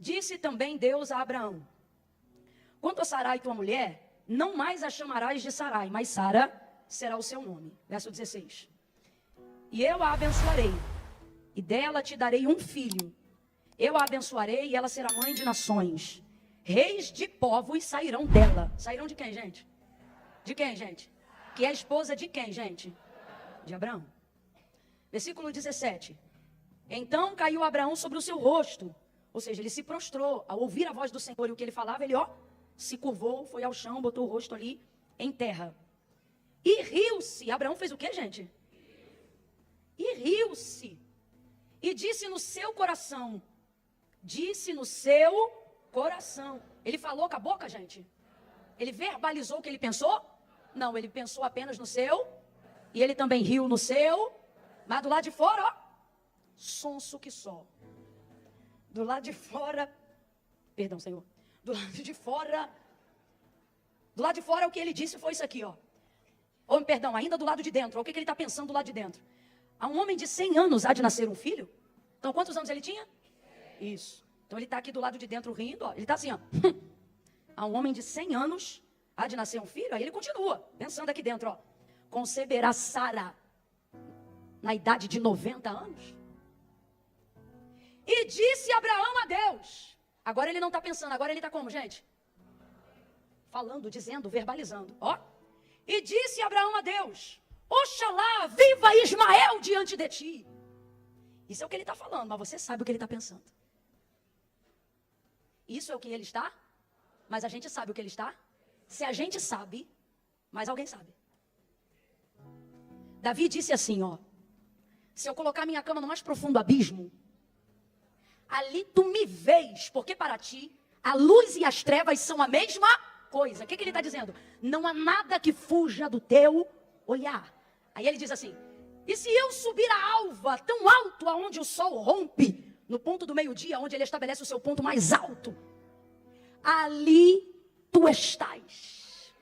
Disse também Deus a Abraão: quanto a Sarai, tua mulher, não mais a chamarás de Sarai, mas Sara será o seu nome. Verso 16. E eu a abençoarei, e dela te darei um filho. Eu a abençoarei e ela será mãe de nações. Reis de povos sairão dela. Sairão de quem, gente? De quem, gente? Que é a esposa de quem, gente? De Abraão. Versículo 17. Então caiu Abraão sobre o seu rosto. Ou seja, ele se prostrou ao ouvir a voz do Senhor e o que ele falava, ele se curvou, foi ao chão, botou o rosto ali em terra. E riu-se. Abraão fez o quê, gente? E riu-se. E disse no seu coração. Disse no seu coração. Ele falou com a boca, gente? Ele verbalizou o que ele pensou? Não, ele pensou apenas no seu. E ele também riu no seu. Mas do lado de fora, sonso que só. Do lado de fora, perdão, Senhor. Do lado de fora o que ele disse foi isso aqui, perdão, ainda do lado de dentro. O que ele está pensando do lado de dentro? A um homem de 100 anos há de nascer um filho? Então, quantos anos ele tinha? Isso. Então, ele está aqui do lado de dentro rindo, Ele está assim, A um homem de 100 anos há de nascer um filho? Aí ele continua, pensando aqui dentro, Conceberá Sara na idade de 90 anos? E disse Abraão a Deus. Agora ele não está pensando, agora ele está como, gente? Falando, dizendo, verbalizando. E disse Abraão a Deus: Oxalá viva Ismael diante de ti. Isso é o que ele está falando, mas você sabe o que ele está pensando. Isso é o que ele está? Mas a gente sabe o que ele está? Se a gente sabe, mas alguém sabe. Davi disse assim, se eu colocar minha cama no mais profundo abismo, ali tu me vês, porque para ti a luz e as trevas são a mesma coisa. O que ele está dizendo? Não há nada que fuja do teu olhar. Aí ele diz assim: e se eu subir a alva tão alto aonde o sol rompe, no ponto do meio-dia, onde ele estabelece o seu ponto mais alto, ali tu estás.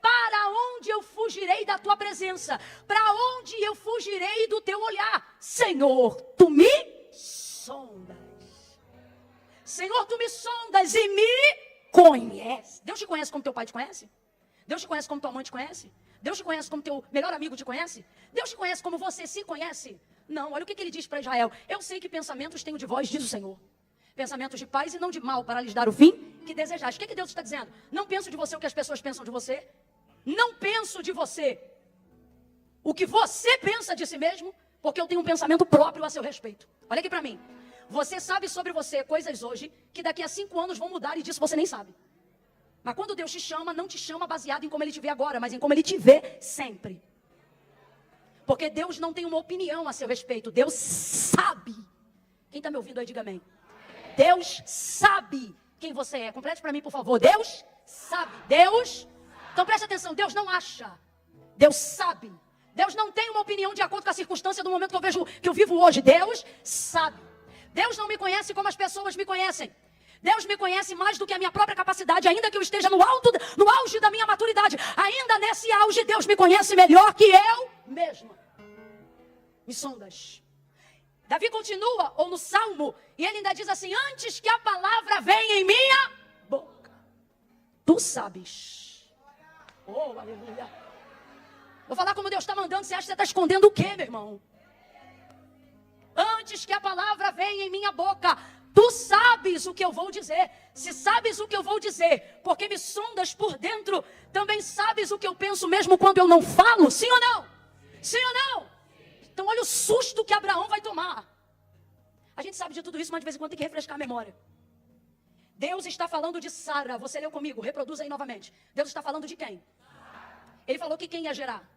Para onde eu fugirei da tua presença? Para onde eu fugirei do teu olhar? Senhor, tu me sondas. Senhor, tu me sondas e me conheces. Deus te conhece como teu pai te conhece? Deus te conhece como tua mãe te conhece? Deus te conhece como teu melhor amigo te conhece? Deus te conhece como você se conhece? Não, olha o que ele diz para Israel: eu sei que pensamentos tenho de vós, diz o Senhor, pensamentos de paz e não de mal, para lhes dar o fim que desejais. O que Deus está dizendo? Não penso de você o que as pessoas pensam de você. Não penso de você o que você pensa de si mesmo, porque eu tenho um pensamento próprio a seu respeito. Olha aqui para mim. Você sabe sobre você coisas hoje que daqui a 5 anos vão mudar, e disso você nem sabe. Mas quando Deus te chama, não te chama baseado em como Ele te vê agora, mas em como Ele te vê sempre. Porque Deus não tem uma opinião a seu respeito. Deus sabe. Quem está me ouvindo aí, diga amém. Deus sabe quem você é. Complete para mim, por favor. Deus sabe. Deus. Então preste atenção. Deus não acha. Deus sabe. Deus não tem uma opinião de acordo com a circunstância do momento que eu vivo hoje. Deus sabe. Deus não me conhece como as pessoas me conhecem. Deus me conhece mais do que a minha própria capacidade, ainda que eu esteja no auge da minha maturidade. Ainda nesse auge, Deus me conhece melhor que eu mesma. Me sondas. Davi continua, ou no Salmo, e ele ainda diz assim: antes que a palavra venha em minha boca, tu sabes. Oh, aleluia. Vou falar como Deus está mandando. Você acha que você está escondendo o quê, meu irmão? Antes que a palavra venha em minha boca, tu sabes o que eu vou dizer. Se sabes o que eu vou dizer, porque me sondas por dentro, também sabes o que eu penso mesmo quando eu não falo. Sim ou não? Sim ou não? Então olha o susto que Abraão vai tomar. A gente sabe de tudo isso, mas de vez em quando tem que refrescar a memória. Deus está falando de Sara. Você leu comigo, reproduz aí novamente. Deus está falando de quem? Ele falou que quem ia gerar?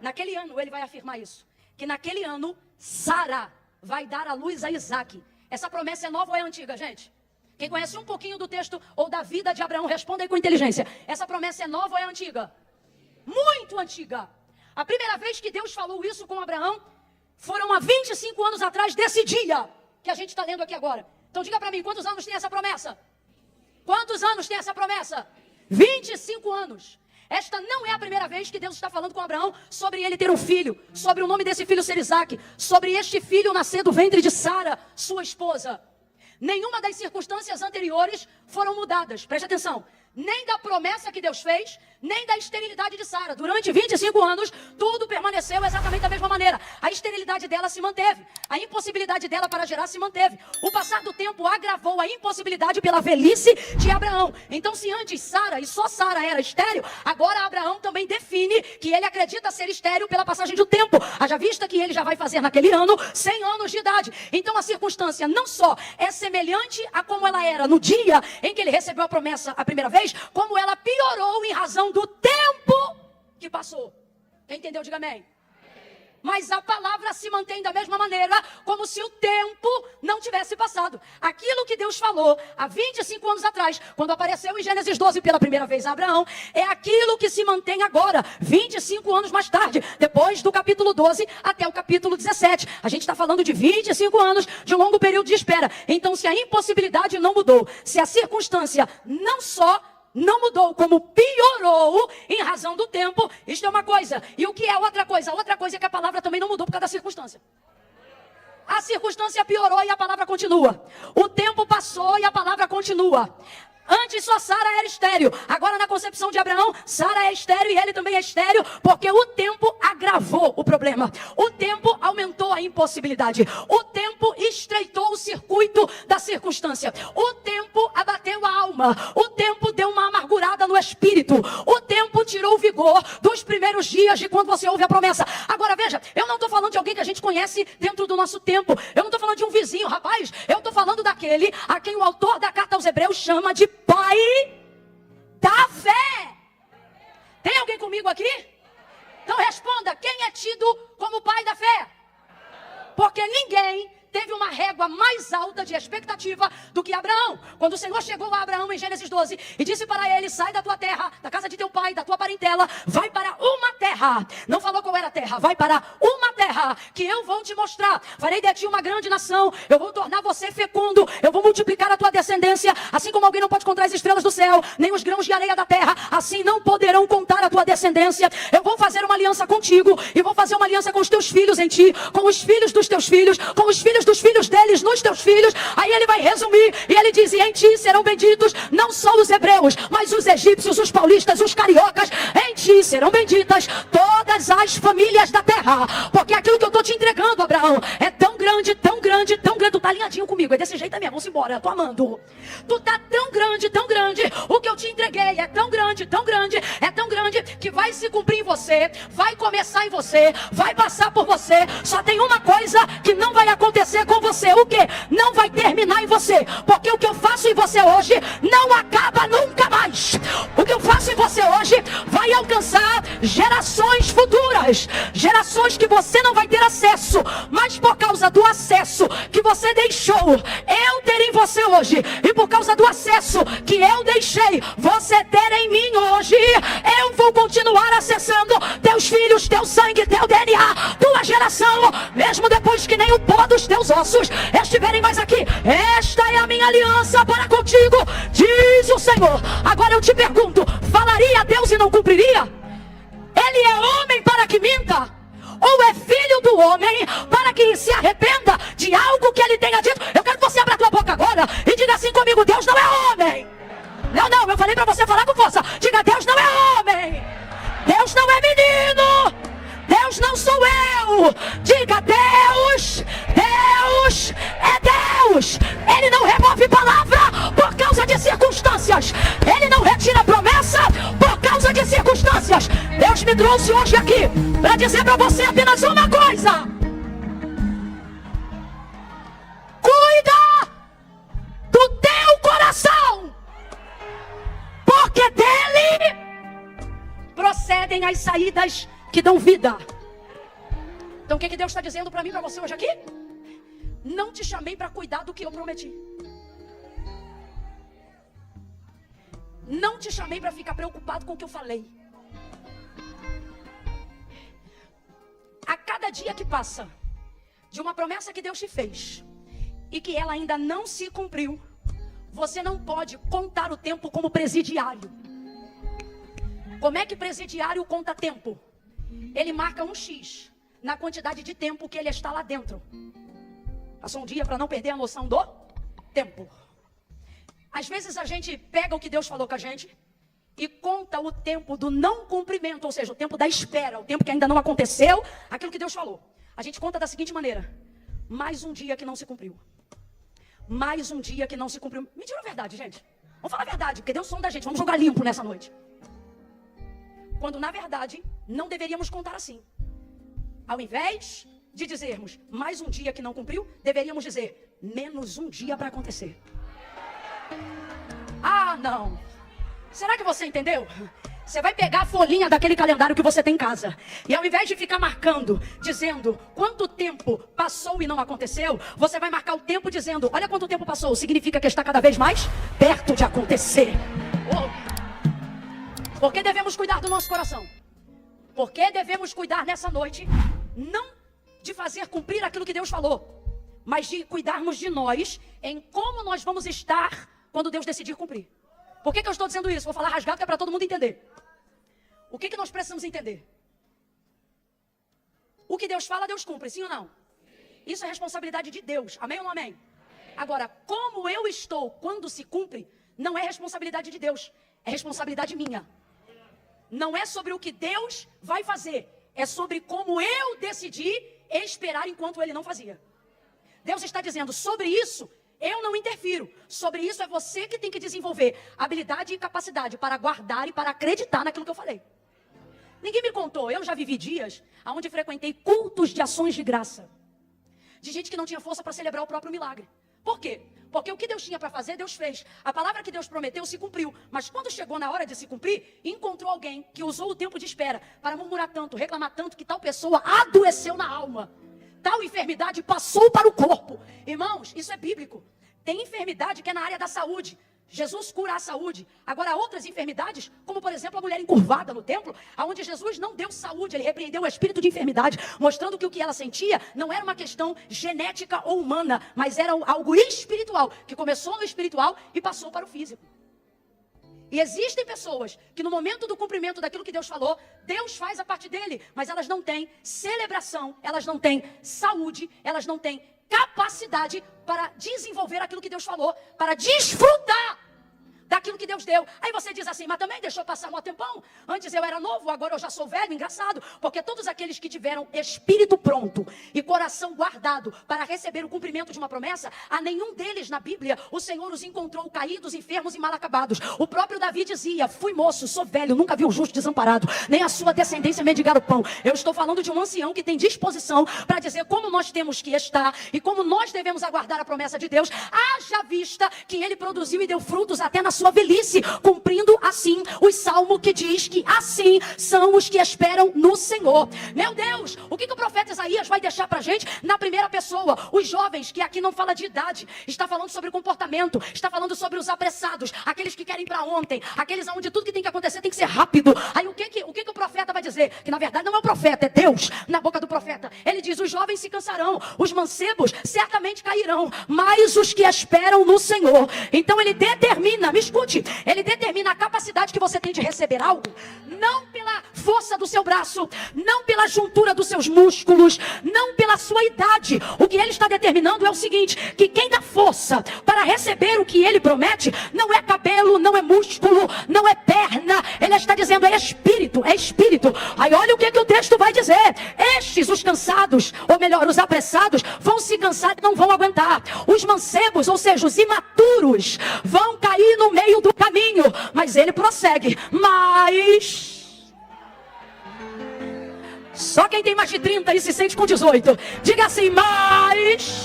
Naquele ano, ele vai afirmar isso. Que naquele ano, Sara vai dar à luz a Isaac. Essa promessa é nova ou é antiga, gente? Quem conhece um pouquinho do texto ou da vida de Abraão, responda aí com inteligência. Essa promessa é nova ou é antiga? Muito antiga. A primeira vez que Deus falou isso com Abraão foram há 25 anos atrás desse dia que a gente está lendo aqui agora. Então diga para mim, quantos anos tem essa promessa? Quantos anos tem essa promessa? 25 anos. Esta não é a primeira vez que Deus está falando com Abraão sobre ele ter um filho, sobre o nome desse filho ser Isaac, sobre este filho nascer do ventre de Sara, sua esposa. Nenhuma das circunstâncias anteriores foram mudadas. Preste atenção. Nem da promessa que Deus fez, nem da esterilidade de Sara. Durante 25 anos, tudo permaneceu exatamente da mesma maneira. A esterilidade dela se manteve. A impossibilidade dela para gerar se manteve. O passar do tempo agravou a impossibilidade pela velhice de Abraão. Então, se antes Sara, e só Sara era estéril, agora Abraão também define que ele acredita ser estéril pela passagem do tempo. Haja vista que ele já vai fazer naquele ano 100 anos de idade. Então, a circunstância não só é semelhante a como ela era no dia em que ele recebeu a promessa a primeira vez, como ela piorou em razão do tempo que passou. Quem entendeu, diga amém. Mas a palavra se mantém da mesma maneira, como se o tempo não tivesse passado. Aquilo que Deus falou há 25 anos atrás, quando apareceu em Gênesis 12 pela primeira vez a Abraão, é aquilo que se mantém agora, 25 anos mais tarde, depois do capítulo 12 até o capítulo 17. A gente está falando de 25 anos de um longo período de espera. Então, se a impossibilidade não mudou, se a circunstância não só não mudou, como piorou em razão do tempo, isto é uma coisa. E o que é outra coisa? Outra coisa é que a palavra também não mudou por causa da circunstância. A circunstância piorou e a palavra continua. O tempo passou e a palavra continua. Antes só Sara era estéril. Agora na concepção de Abraão, Sara é estéril e ele também é estéril, porque o tempo agravou o problema. O tempo aumentou a impossibilidade. O tempo estreitou o circuito da circunstância. O tempo abateu a alma. O tempo deu uma amargurada no espírito. O tempo tirou o vigor dos primeiros dias de quando você ouve a promessa. Agora veja, eu não estou falando de alguém que a gente conhece dentro do nosso tempo. Eu não estou falando de um vizinho, rapaz. Eu estou falando daquele a quem o autor da carta aos Hebreus chama de pai da fé. Tem alguém comigo aqui? Então responda, quem é tido como pai da fé? Porque ninguém teve uma régua mais alta de expectativa do que Abraão. Quando o Senhor chegou a Abraão em Gênesis 12 e disse para ele, sai da tua terra, da casa de teu pai, da tua parentela, vai para uma terra. Não falou qual era a terra, vai para uma terra que eu vou te mostrar. Farei de ti uma grande nação, eu vou tornar você fecundo, eu vou multiplicar a tua descendência, assim como alguém não pode contar as estrelas do céu, nem os grãos de areia da terra, assim não poderão contar a tua descendência. Eu vou fazer uma aliança contigo e vou fazer uma aliança com os teus filhos em ti, com os filhos dos teus filhos, com os filhos dos filhos deles nos teus filhos. Aí ele vai resumir e ele diz, e em ti serão benditos não só os hebreus, mas os egípcios, os paulistas, os cariocas. Em ti serão benditas todas as famílias da terra, porque aquilo que eu estou te entregando, Abraão, é tão grande, tão grande, tão grande. Tu tá alinhadinho comigo, é desse jeito mesmo, vamos embora, eu tô amando. Tu tá tão grande, o que eu te entreguei é tão grande, é tão grande que vai se cumprir em você, vai começar em você, vai passar por você. Só tem uma coisa que não vai acontecer com você. O que? Não vai terminar em você, porque o que eu faço em você hoje não acaba nunca mais. O que eu faço em você hoje vai alcançar gerações futuras, gerações que você não vai ter acesso, mas por causa do acesso que você deixou eu ter em você hoje, e por causa do acesso que eu deixei você ter em mim hoje, eu vou continuar acessando teus filhos, teu sangue, teu DNA, tua geração, mesmo depois que nem o pó dos teus ossos estiverem mais aqui. Esta é a minha aliança para contigo, diz o Senhor. Agora eu te pergunto, falaria a Deus e não cumpriria? Ele é homem para que minta? Ou é filho do homem para que se arrependa de algo que ele tenha dito? Eu quero que você abra a tua boca agora e diga assim comigo, Deus não é homem. Não, eu falei para você falar com força. Diga, Deus não é homem. Deus não é menino. Deus não sou eu. Diga, Deus é Deus. Ele não remove palavra por causa de circunstâncias. Ele não retira promessa por causa de circunstâncias. Deus me trouxe hoje aqui para dizer para você apenas uma coisa. Cuida do teu coração, porque dele procedem as saídas que dão vida. Então o que Deus está dizendo para mim, para você hoje aqui? Não te chamei para cuidar do que eu prometi. Não te chamei para ficar preocupado com o que eu falei. A cada dia que passa de uma promessa que Deus te fez e que ela ainda não se cumpriu, você não pode contar o tempo como presidiário. Como é que presidiário conta tempo? Ele marca um X na quantidade de tempo que ele está lá dentro. Passou um dia para não perder a noção do tempo. Às vezes a gente pega o que Deus falou com a gente e conta o tempo do não cumprimento, ou seja, o tempo da espera, o tempo que ainda não aconteceu, aquilo que Deus falou. A gente conta da seguinte maneira: mais um dia que não se cumpriu. Mais um dia que não se cumpriu. Mentira ou verdade, gente? Vamos falar a verdade, porque Deus sonda a gente, vamos jogar limpo nessa noite. Quando na verdade não deveríamos contar assim. Ao invés de dizermos mais um dia que não cumpriu, deveríamos dizer menos um dia para acontecer. Ah, não. Será que você entendeu? Você vai pegar a folhinha daquele calendário que você tem em casa. E ao invés de ficar marcando, dizendo quanto tempo passou e não aconteceu, você vai marcar o tempo dizendo, olha quanto tempo passou. Significa que está cada vez mais perto de acontecer. Oh. Por que devemos cuidar do nosso coração? Por que devemos cuidar nessa noite, não de fazer cumprir aquilo que Deus falou, mas de cuidarmos de nós, em como nós vamos estar quando Deus decidir cumprir. Por que eu estou dizendo isso? Vou falar rasgado que é para todo mundo entender. O que nós precisamos entender? O que Deus fala, Deus cumpre, sim ou não? Isso é responsabilidade de Deus, amém ou não amém? Agora, como eu estou quando se cumpre, não é responsabilidade de Deus, é responsabilidade minha. Não é sobre o que Deus vai fazer, é sobre como eu decidi esperar enquanto Ele não fazia. Deus está dizendo, sobre isso, eu não interfiro. Sobre isso é você que tem que desenvolver habilidade e capacidade para guardar e para acreditar naquilo que eu falei. Ninguém me contou, eu já vivi dias onde frequentei cultos de ações de graça. De gente que não tinha força para celebrar o próprio milagre. Por quê? Porque o que Deus tinha para fazer, Deus fez. A palavra que Deus prometeu se cumpriu. Mas quando chegou na hora de se cumprir, encontrou alguém que usou o tempo de espera para murmurar tanto, reclamar tanto, que tal pessoa adoeceu na alma. Tal enfermidade passou para o corpo. Irmãos, isso é bíblico. Tem enfermidade que é na área da saúde. Jesus cura a saúde. Agora, outras enfermidades, como por exemplo a mulher encurvada no templo, onde Jesus não deu saúde, ele repreendeu o espírito de enfermidade, mostrando que o que ela sentia não era uma questão genética ou humana, mas era algo espiritual, que começou no espiritual e passou para o físico. E existem pessoas que no momento do cumprimento daquilo que Deus falou, Deus faz a parte dele, mas elas não têm celebração, elas não têm saúde, elas não têm capacidade para desenvolver aquilo que Deus falou, para desfrutar daquilo que Deus deu. Aí você diz assim, mas também deixou passar um tempão. Antes eu era novo, agora eu já sou velho. Engraçado, porque todos aqueles que tiveram espírito pronto e coração guardado para receber o cumprimento de uma promessa, a nenhum deles na Bíblia o Senhor os encontrou caídos, enfermos e mal acabados. O próprio Davi dizia, fui moço, sou velho, nunca vi o justo desamparado, nem a sua descendência mendigar o pão. Eu estou falando de um ancião que tem disposição para dizer como nós temos que estar e como nós devemos aguardar a promessa de Deus, haja vista que ele produziu e deu frutos até na sua velhice, cumprindo assim o salmo que diz que assim são os que esperam no Senhor. Meu Deus, o que o profeta Isaías vai deixar pra gente na primeira pessoa? Os jovens, que aqui não fala de idade, está falando sobre comportamento, está falando sobre os apressados, aqueles que querem para ontem, aqueles onde tudo que tem que acontecer tem que ser rápido. Aí o que o profeta vai dizer? Que na verdade não é o profeta, é Deus na boca do profeta. Ele diz, os jovens se cansarão, os mancebos certamente cairão, mas os que esperam no Senhor. Então ele determina, me escute, ele determina a capacidade que você tem de receber algo, não pela força do seu braço, não pela juntura dos seus músculos, não pela sua idade. O que ele está determinando é o seguinte, que quem dá força para receber o que ele promete, não é cabelo, não é músculo, não é perna, ele está dizendo é espírito, é espírito. Aí olha o que o texto vai dizer, estes, os cansados, ou melhor, os apressados, vão se cansar e não vão aguentar. Os mancebos, ou seja, os imaturos, vão cair no meio do caminho, mas ele prossegue, mas só quem tem mais de 30 e se sente com 18, diga assim, mas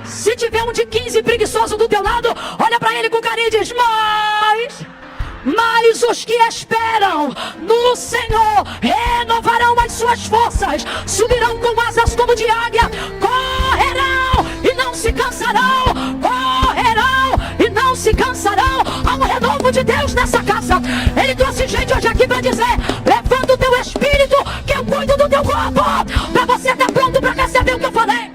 se tiver um de 15 preguiçoso do teu lado, olha para ele com carinho e diz, mas os que esperam no Senhor renovarão as suas forças, subirão com asas como de águia, correrão e não se cansarão, correrão e não se cansarão. Há um renovo de Deus nessa casa. Ele trouxe gente hoje aqui para dizer, levanta o teu espírito que eu cuido do teu corpo, para você estar pronto para receber o que eu falei.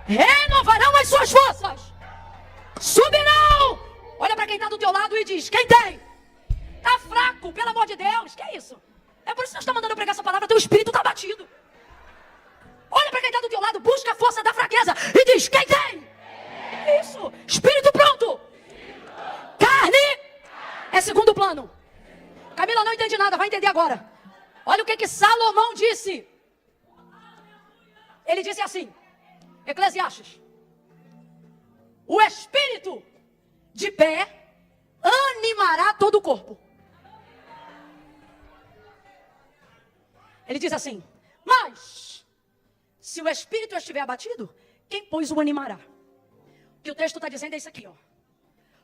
Renovarão as suas forças, subirão. Olha para quem está do teu lado e diz, quem tem? Está fraco, pelo amor de Deus, que é isso? É por isso que Deus está mandando eu pregar essa palavra, teu espírito está batido. Olha para quem está do teu lado, busca a força da fraqueza e diz: quem tem? Isso. Espírito pronto. Carne é segundo plano. Camila, não entende nada, vai entender agora. Olha o que Salomão disse. Ele disse assim, Eclesiastes: o espírito de pé animará todo o corpo. Ele diz assim: mas se o espírito estiver abatido, quem pois o animará? O que o texto está dizendo é isso aqui, ó.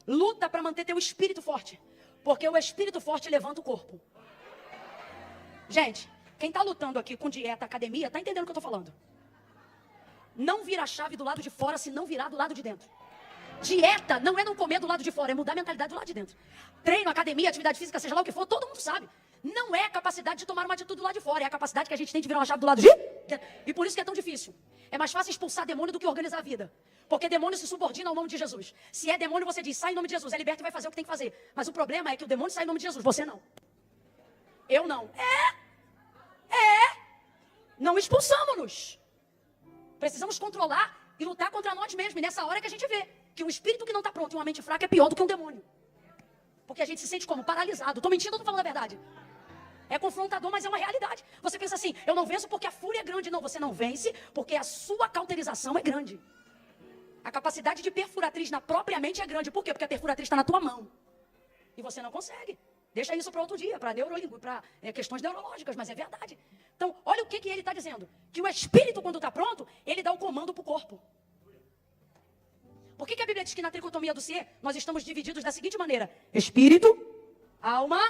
Luta para manter teu espírito forte, porque o espírito forte levanta o corpo. Gente, quem está lutando aqui com dieta, academia, está entendendo o que eu estou falando? Não vira a chave do lado de fora se não virar do lado de dentro. Dieta não é não comer do lado de fora, é mudar a mentalidade do lado de dentro. Treino, academia, atividade física, seja lá o que for, todo mundo sabe. Não é a capacidade de tomar uma atitude do lado de fora, é a capacidade que a gente tem de virar uma chave do lado de dentro. E por isso que é tão difícil. É mais fácil expulsar demônio do que organizar a vida. Porque demônio se subordina ao nome de Jesus. Se é demônio, você diz: sai em nome de Jesus, é liberto e vai fazer o que tem que fazer. Mas o problema é que o demônio sai em nome de Jesus, você não. Eu não. Não expulsamos-nos. Precisamos controlar e lutar contra nós mesmos. E nessa hora que a gente vê que um espírito que não está pronto e uma mente fraca é pior do que um demônio. Porque a gente se sente como? Paralisado. Estou mentindo ou estou falando a verdade? É confrontador, mas é uma realidade. Você pensa assim: eu não venço porque a fúria é grande. Não, você não vence porque a sua cauterização é grande. A capacidade de perfuratriz na própria mente é grande. Por quê? Porque a perfuratriz está na tua mão. E você não consegue. Deixa isso para outro dia, para questões neurológicas, mas é verdade. Então, olha o que ele está dizendo. Que o espírito, quando está pronto, ele dá o comando para o corpo. Por que a Bíblia diz que na tricotomia do ser, nós estamos divididos da seguinte maneira: espírito, alma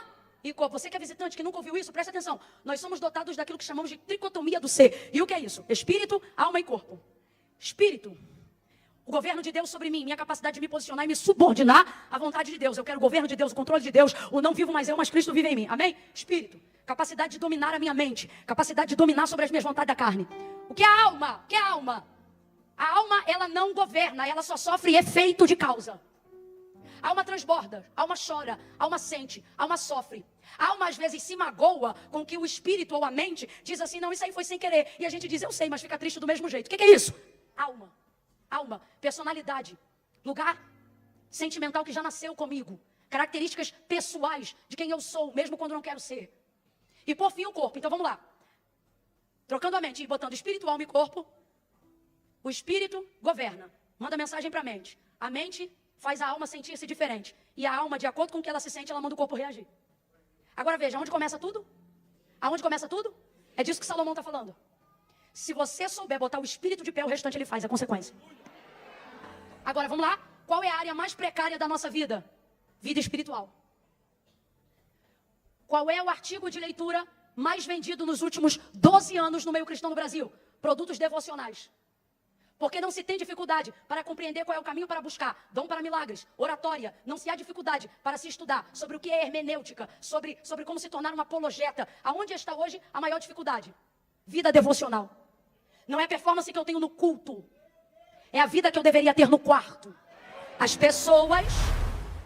e corpo. Você que é visitante, que nunca ouviu isso, presta atenção. Nós somos dotados daquilo que chamamos de tricotomia do ser. E o que é isso? Espírito, alma e corpo. Espírito, o governo de Deus sobre mim, minha capacidade de me posicionar e me subordinar à vontade de Deus. Eu quero o governo de Deus, o controle de Deus. O não vivo mais eu, mas Cristo vive em mim. Amém? Espírito, capacidade de dominar a minha mente, capacidade de dominar sobre as minhas vontades da carne. O que é a alma? O que é a alma? A alma, ela não governa, ela só sofre efeito de causa. A alma transborda, a alma chora, a alma sente, a alma sofre. A alma às vezes se magoa com que o espírito ou a mente diz assim: não, isso aí foi sem querer. E a gente diz: eu sei, mas fica triste do mesmo jeito. O que é isso? Alma. Alma, personalidade, lugar sentimental que já nasceu comigo. Características pessoais de quem eu sou, mesmo quando não quero ser. E por fim o corpo. Então vamos lá. Trocando a mente e botando espírito, alma e corpo. O espírito governa, manda mensagem para a mente. A mente faz a alma sentir-se diferente. E a alma, de acordo com o que ela se sente, ela manda o corpo reagir. Agora veja, onde começa tudo? Aonde começa tudo? É disso que Salomão está falando. Se você souber botar o espírito de pé, o restante ele faz, é consequência. Agora, vamos lá. Qual é a área mais precária da nossa vida? Vida espiritual. Qual é o artigo de leitura mais vendido nos últimos 12 anos no meio cristão no Brasil? Produtos devocionais. Porque não se tem dificuldade para compreender qual é o caminho para buscar dom para milagres, oratória. Não se há dificuldade para se estudar sobre o que é hermenêutica, sobre como se tornar uma apologeta. Aonde está hoje a maior dificuldade? Vida devocional. Não é a performance que eu tenho no culto. É a vida que eu deveria ter no quarto. As pessoas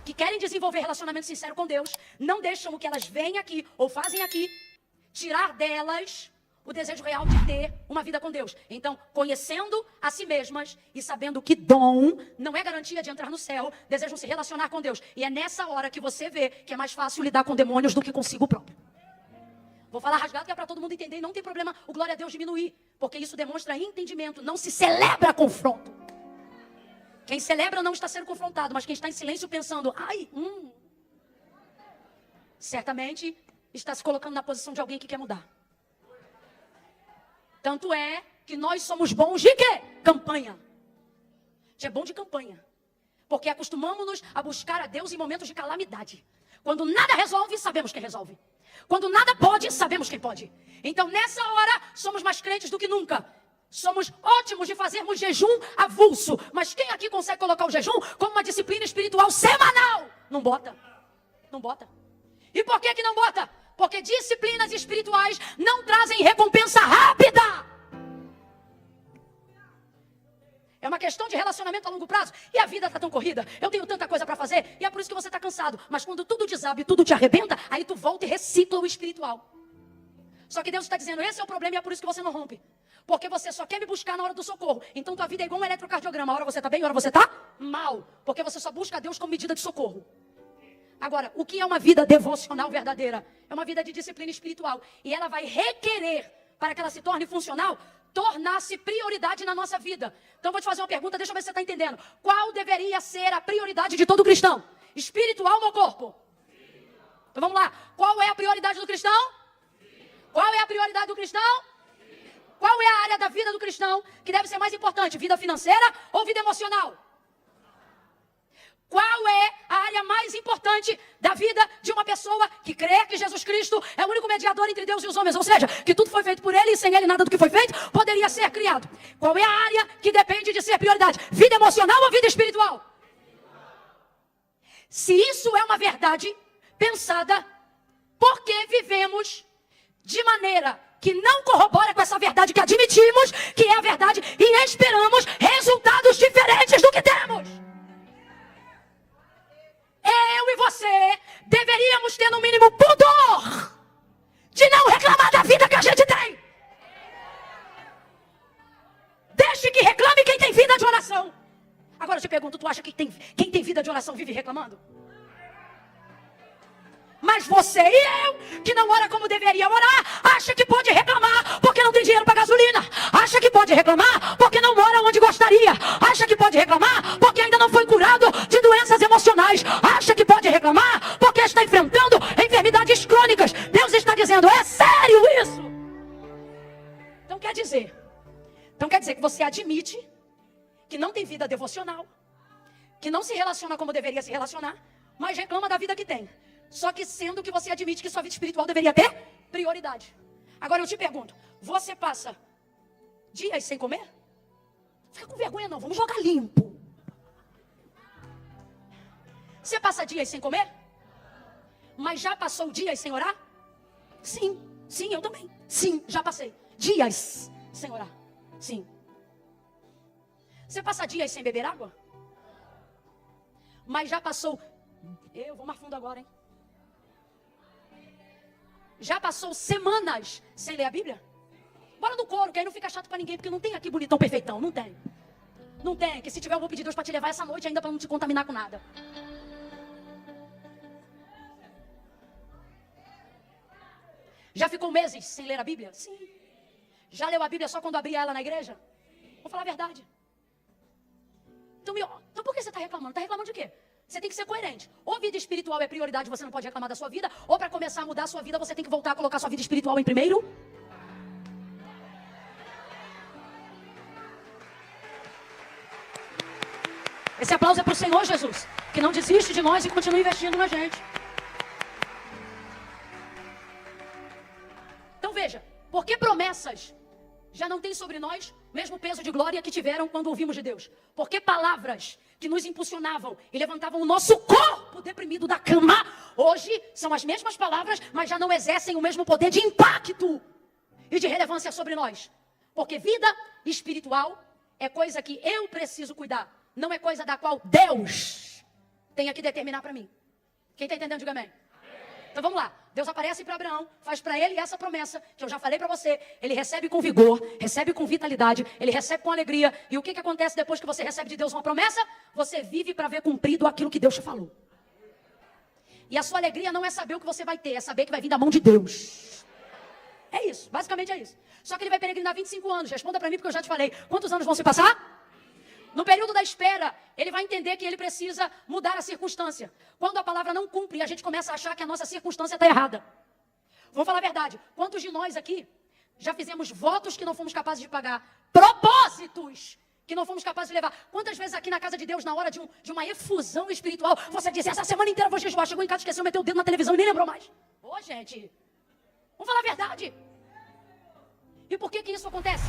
que querem desenvolver relacionamento sincero com Deus não deixam o que elas veem aqui ou fazem aqui tirar delas o desejo real de ter uma vida com Deus. Então, conhecendo a si mesmas e sabendo que dom não é garantia de entrar no céu, desejam se relacionar com Deus. E é nessa hora que você vê que é mais fácil lidar com demônios do que consigo próprio. Vou falar rasgado que é para todo mundo entender e não tem problema o glória a Deus diminuir. Porque isso demonstra entendimento, não se celebra confronto. Quem celebra não está sendo confrontado, mas quem está em silêncio pensando, certamente está se colocando na posição de alguém que quer mudar. Tanto é que nós somos bons de quê? Campanha. A gente é bom de campanha. Porque acostumamos-nos a buscar a Deus em momentos de calamidade. Quando nada resolve, sabemos quem resolve. Quando nada pode, sabemos quem pode. Então, nessa hora, somos mais crentes do que nunca. Somos ótimos de fazermos jejum avulso. Mas quem aqui consegue colocar o jejum como uma disciplina espiritual semanal? Não bota. Não bota. E por que não bota? Porque disciplinas espirituais não trazem recompensa rápida. É uma questão de relacionamento a longo prazo. E a vida está tão corrida. Eu tenho tanta coisa para fazer. E é por isso que você está cansado. Mas quando tudo desaba e tudo te arrebenta, aí tu volta e recicla o espiritual. Só que Deus está dizendo, esse é o problema e é por isso que você não rompe. Porque você só quer me buscar na hora do socorro. Então tua vida é igual um eletrocardiograma. A hora você está bem, a hora você está mal. Porque você só busca Deus como medida de socorro. Agora, o que é uma vida devocional verdadeira? É uma vida de disciplina espiritual. E ela vai requerer, para que ela se torne funcional, tornar-se prioridade na nossa vida. Então, vou te fazer uma pergunta, deixa eu ver se você está entendendo. Qual deveria ser a prioridade de todo cristão? Espiritual ou corpo? Então, vamos lá. Qual é a prioridade do cristão? Qual é a prioridade do cristão? Qual é a área da vida do cristão que deve ser mais importante? Vida financeira ou vida emocional? Qual é a área mais importante da vida de uma pessoa que crê que Jesus Cristo é o único mediador entre Deus e os homens? Ou seja, que tudo foi feito por Ele e sem Ele nada do que foi feito poderia ser criado. Qual é a área que depende de ser prioridade? Vida emocional ou vida espiritual? Se isso é uma verdade pensada, por que vivemos de maneira que não corrobora com essa verdade que admitimos que é a verdade e esperamos resultados diferentes do que temos? Eu e você deveríamos ter no mínimo pudor de não reclamar da vida que a gente tem. Deixe que reclame quem tem vida de oração. Agora eu te pergunto, tu acha que quem tem vida de oração vive reclamando? Mas você e eu, que não ora como deveria orar, acha que pode reclamar porque não tem dinheiro para gasolina. Acha que pode reclamar porque não mora onde gostaria. Acha que pode reclamar porque ainda não foi curado de doenças emocionais. Acha que pode reclamar porque está enfrentando enfermidades crônicas. Deus está dizendo, é sério isso? Então quer dizer que você admite que não tem vida devocional, que não se relaciona como deveria se relacionar, mas reclama da vida que tem. Só que sendo que você admite que sua vida espiritual deveria ter prioridade. Agora eu te pergunto, você passa dias sem comer? Fica com vergonha não, vamos jogar limpo. Você passa dias sem comer? Mas já passou dias sem orar? Sim, eu também. Sim, já passei. Dias sem orar. Sim. Você passa dias sem beber água? Mas já passou... Eu vou mais fundo agora, hein? Já passou semanas sem ler a Bíblia? Bora no coro, que aí não fica chato pra ninguém, porque não tem aqui bonitão perfeitão, não tem. Não tem, que se tiver eu vou pedir Deus pra te levar essa noite ainda pra não te contaminar com nada. Já ficou meses sem ler a Bíblia? Sim. Já leu a Bíblia só quando abria ela na igreja? Vou falar a verdade. Então por que você está reclamando? Está reclamando de quê? Você tem que ser coerente. Ou vida espiritual é prioridade, você não pode reclamar da sua vida, ou para começar a mudar a sua vida, você tem que voltar a colocar a sua vida espiritual em primeiro. Esse aplauso é para o Senhor Jesus, que não desiste de nós e continua investindo na gente. Então veja, por que promessas já não têm sobre nós o mesmo peso de glória que tiveram quando ouvimos de Deus? Porque palavras que nos impulsionavam e levantavam o nosso corpo deprimido da cama, hoje são as mesmas palavras, mas já não exercem o mesmo poder de impacto e de relevância sobre nós. Porque vida espiritual é coisa que eu preciso cuidar, não é coisa da qual Deus tenha que determinar para mim. Quem está entendendo, diga amém. Então vamos lá, Deus aparece para Abraão, faz para ele essa promessa, que eu já falei para você, ele recebe com vigor, recebe com vitalidade, ele recebe com alegria, e o que acontece depois que você recebe de Deus uma promessa? Você vive para ver cumprido aquilo que Deus te falou. E a sua alegria não é saber o que você vai ter, é saber que vai vir da mão de Deus. É isso, basicamente é isso. Só que ele vai peregrinar 25 anos, responda para mim porque eu já te falei, quantos anos vão se passar? No período da espera, ele vai entender que ele precisa mudar a circunstância. Quando a palavra não cumpre, a gente começa a achar que a nossa circunstância está errada. Vamos falar a verdade. Quantos de nós aqui já fizemos votos que não fomos capazes de pagar? Propósitos que não fomos capazes de levar. Quantas vezes aqui na casa de Deus, na hora de uma efusão espiritual, você disse, essa semana inteira eu vou jejuar. Chegou em casa, esqueceu, meteu o dedo na televisão e nem lembrou mais. Ô, gente, vamos falar a verdade. E por que isso acontece?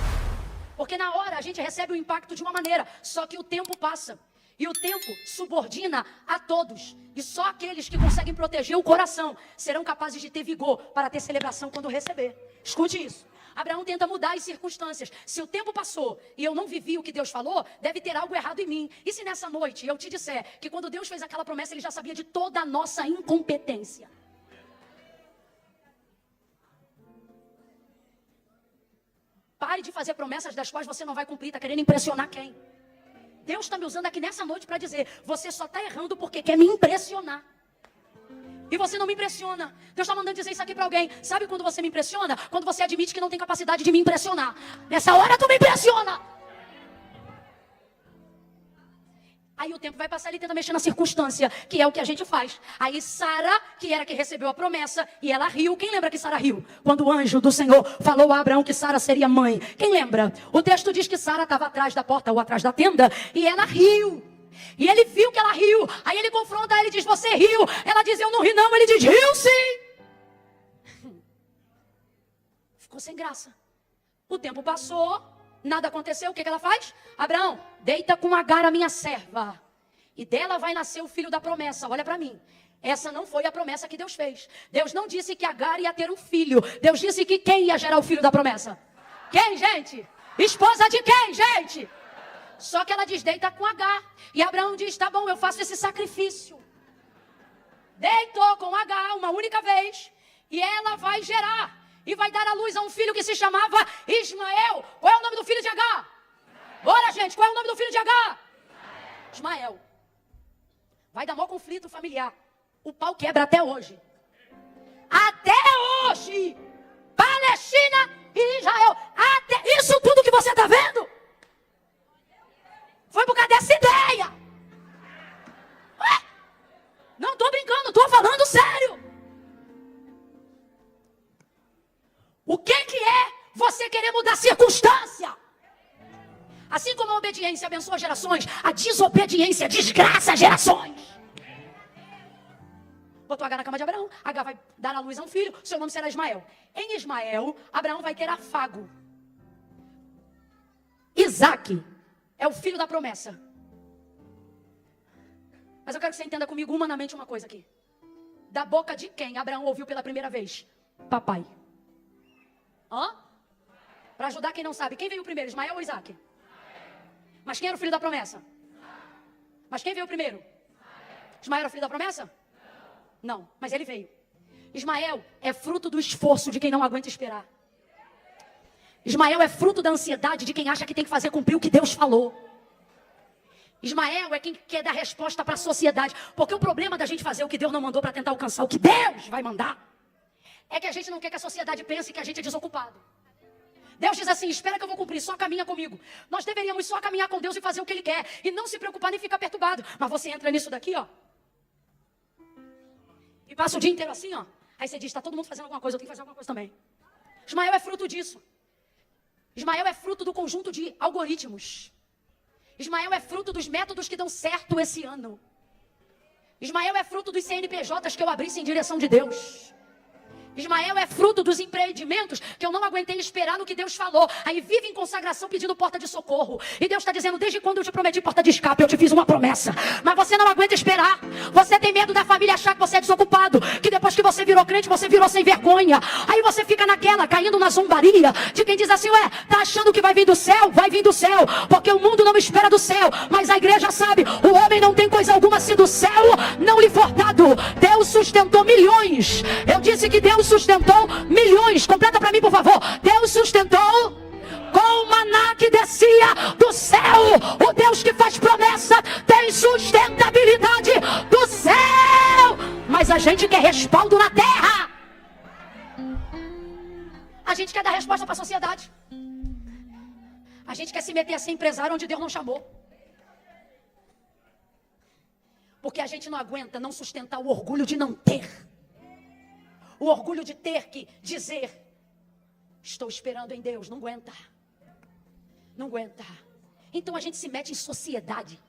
Porque na hora a gente recebe o impacto de uma maneira, só que o tempo passa. E o tempo subordina a todos. E só aqueles que conseguem proteger o coração serão capazes de ter vigor para ter celebração quando receber. Escute isso. Abraão tenta mudar as circunstâncias. Se o tempo passou e eu não vivi o que Deus falou, deve ter algo errado em mim. E se nessa noite eu te disser que quando Deus fez aquela promessa, Ele já sabia de toda a nossa incompetência. Pare de fazer promessas das quais você não vai cumprir. Está querendo impressionar quem? Deus está me usando aqui nessa noite para dizer, você só está errando porque quer me impressionar. E você não me impressiona. Deus está mandando dizer isso aqui para alguém. Sabe quando você me impressiona? Quando você admite que não tem capacidade de me impressionar. Nessa hora tu me impressiona. Aí o tempo vai passar, ele tenta mexer na circunstância, que é o que a gente faz. Aí Sara, que era que recebeu a promessa, e ela riu. Quem lembra que Sara riu? Quando o anjo do Senhor falou a Abraão que Sara seria mãe. Quem lembra? O texto diz que Sara estava atrás da porta ou atrás da tenda, e ela riu. E ele viu que ela riu. Aí ele confronta ela e diz, você riu? Ela diz, eu não ri não. Ele diz, riu sim. Ficou sem graça. O tempo passou. Nada aconteceu, o que ela faz? Abraão, deita com Agar, a minha serva. E dela vai nascer o filho da promessa. Olha para mim. Essa não foi a promessa que Deus fez. Deus não disse que Agar ia ter um filho. Deus disse que quem ia gerar o filho da promessa? Quem, gente? Esposa de quem, gente? Só que ela diz, deita com Agar. E Abraão diz, tá bom, eu faço esse sacrifício. Deitou com Agar uma única vez. E ela vai gerar. E vai dar à luz a um filho que se chamava Ismael. Qual é o nome do filho de Agar? Bora, gente, qual é o nome do filho de Agar? Ismael. Vai dar maior conflito familiar. O pau quebra até hoje. Até hoje. Palestina e Israel. Até isso tudo que você está vendo foi por causa dessa ideia. Ué? Não estou brincando, estou falando sério. O que é você querer mudar a circunstância? Assim como a obediência abençoa gerações, a desobediência desgraça gerações. Botou Agar na cama de Abraão. Agar vai dar à luz a um filho. Seu nome será Ismael. Em Ismael, Abraão vai ter afago. Isaac é o filho da promessa. Mas eu quero que você entenda comigo humanamente uma coisa aqui. Da boca de quem Abraão ouviu pela primeira vez? Papai. Hã? Para ajudar quem não sabe. Quem veio primeiro, Ismael ou Isaac? Mas quem era o filho da promessa? Mas quem veio primeiro? Ismael era o filho da promessa? Não, mas ele veio. Ismael é fruto do esforço de quem não aguenta esperar. Ismael é fruto da ansiedade de quem acha que tem que fazer cumprir o que Deus falou. Ismael é quem quer dar resposta para a sociedade. Porque o problema da gente fazer o que Deus não mandou para tentar alcançar o que Deus vai mandar é que a gente não quer que a sociedade pense que a gente é desocupado. Deus diz assim, espera que eu vou cumprir, só caminha comigo. Nós deveríamos só caminhar com Deus e fazer o que Ele quer. E não se preocupar nem ficar perturbado. Mas você entra nisso daqui, ó. E passa o dia inteiro assim, ó. Aí você diz, está todo mundo fazendo alguma coisa, eu tenho que fazer alguma coisa também. Ismael é fruto disso. Ismael é fruto do conjunto de algoritmos. Ismael é fruto dos métodos que dão certo esse ano. Ismael é fruto dos CNPJs que eu abri sem direção de Deus. Ismael é fruto dos empreendimentos que eu não aguentei esperar no que Deus falou. Aí vive em consagração pedindo porta de socorro. E Deus está dizendo, desde quando eu te prometi porta de escape, eu te fiz uma promessa. Mas você não aguenta esperar. Você tem medo da família achar que você é desocupado. Que depois que você virou crente, você virou sem vergonha. Aí você fica naquela, caindo na zombaria de quem diz assim, ué, tá achando que vai vir do céu? Vai vir do céu. Porque o mundo não espera do céu. Mas a igreja sabe, o homem não tem coisa alguma se do céu não lhe for dado. Deus sustentou milhões. Eu disse que Deus sustentou milhões. Completa para mim, por favor. Deus sustentou com o maná que descia do céu. O Deus que faz promessa tem sustentabilidade do céu. Mas a gente quer respaldo na terra. A gente quer dar resposta para a sociedade. A gente quer se meter a ser empresário onde Deus não chamou. Porque a gente não aguenta não sustentar o orgulho de não ter. O orgulho de ter que dizer, estou esperando em Deus, não aguenta. Não aguenta. Então a gente se mete em sociedade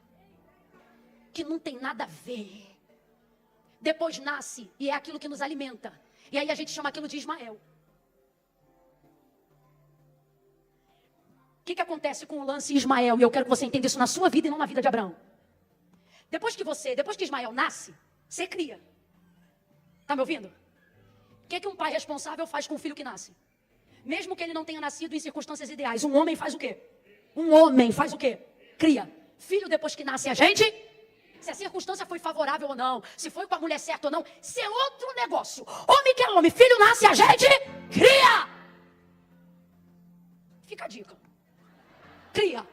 que não tem nada a ver. Depois nasce e é aquilo que nos alimenta. E aí a gente chama aquilo de Ismael. O que acontece com o lance Ismael? E eu quero que você entenda isso na sua vida e não na vida de Abraão. Depois que Ismael nasce, você cria. Tá me ouvindo? O que um pai responsável faz com o filho que nasce? Mesmo que ele não tenha nascido em circunstâncias ideais, um homem faz o quê? Um homem faz o quê? Cria. Filho, depois que nasce a gente, se a circunstância foi favorável ou não, se foi com a mulher certa ou não, isso é outro negócio. Homem que é homem, filho nasce a gente, cria. Fica a dica. Cria.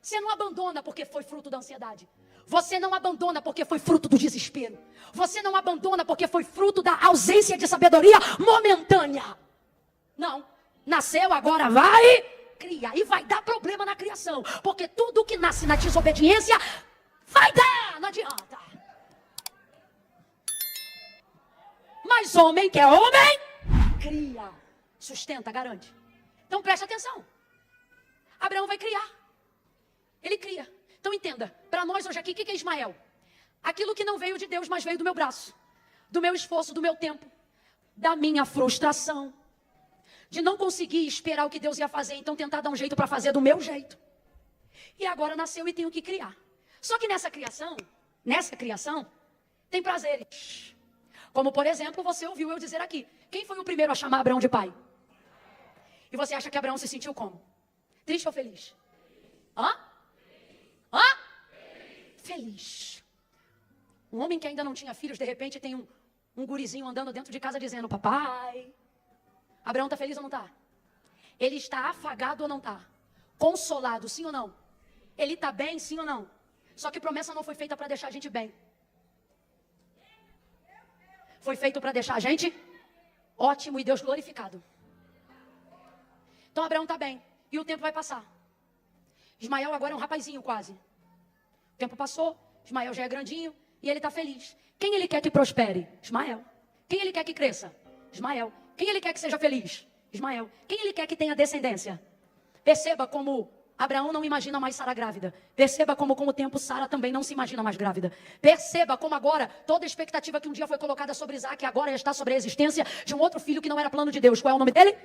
Você não abandona porque foi fruto da ansiedade. Você não abandona porque foi fruto do desespero. Você não abandona porque foi fruto da ausência de sabedoria momentânea. Não. Nasceu, agora vai criar. E vai dar problema na criação. Porque tudo que nasce na desobediência vai dar. Não adianta. Mas homem que é homem, cria. Sustenta, garante. Então preste atenção. Abraão vai criar. Ele cria. Então entenda, para nós hoje aqui, o que é Ismael? Aquilo que não veio de Deus, mas veio do meu braço, do meu esforço, do meu tempo, da minha frustração, de não conseguir esperar o que Deus ia fazer, então tentar dar um jeito para fazer do meu jeito. E agora nasceu e tenho que criar. Só que nessa criação, tem prazeres. Como, por exemplo, você ouviu eu dizer aqui, quem foi o primeiro a chamar Abraão de pai? E você acha que Abraão se sentiu como? Triste ou feliz? Hã? Feliz. Um homem que ainda não tinha filhos, de repente tem um gurizinho andando dentro de casa dizendo, papai. Abraão está feliz ou não está? Ele está afagado ou não está? Consolado, sim ou não? Ele está bem, sim ou não? Só que promessa não foi feita para deixar a gente bem. Foi feito para deixar a gente ótimo e Deus glorificado. Então Abraão está bem. E o tempo vai passar. Ismael agora é um rapazinho quase. O tempo passou, Ismael já é grandinho e ele está feliz. Quem ele quer que prospere? Ismael. Quem ele quer que cresça? Ismael. Quem ele quer que seja feliz? Ismael. Quem ele quer que tenha descendência? Perceba como Abraão não imagina mais Sara grávida. Perceba como com o tempo Sara também não se imagina mais grávida. Perceba como agora toda a expectativa que um dia foi colocada sobre Isaac agora está sobre a existência de um outro filho que não era plano de Deus. Qual é o nome dele?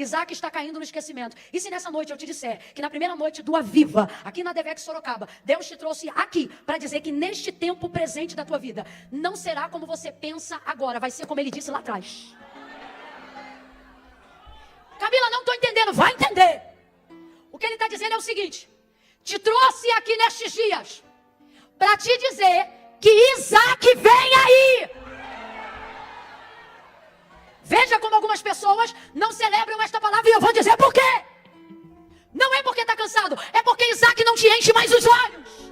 Isaac está caindo no esquecimento. E se nessa noite eu te disser que na primeira noite do Aviva, aqui na Devex Sorocaba, Deus te trouxe aqui para dizer que neste tempo presente da tua vida, não será como você pensa agora, vai ser como ele disse lá atrás. Camila, não estou entendendo, vai entender. O que ele está dizendo é o seguinte, te trouxe aqui nestes dias para te dizer que Isaac vem aí. Veja como algumas pessoas não celebram esta palavra e eu vou dizer por quê. Não é porque está cansado, é porque Isaac não te enche mais os olhos.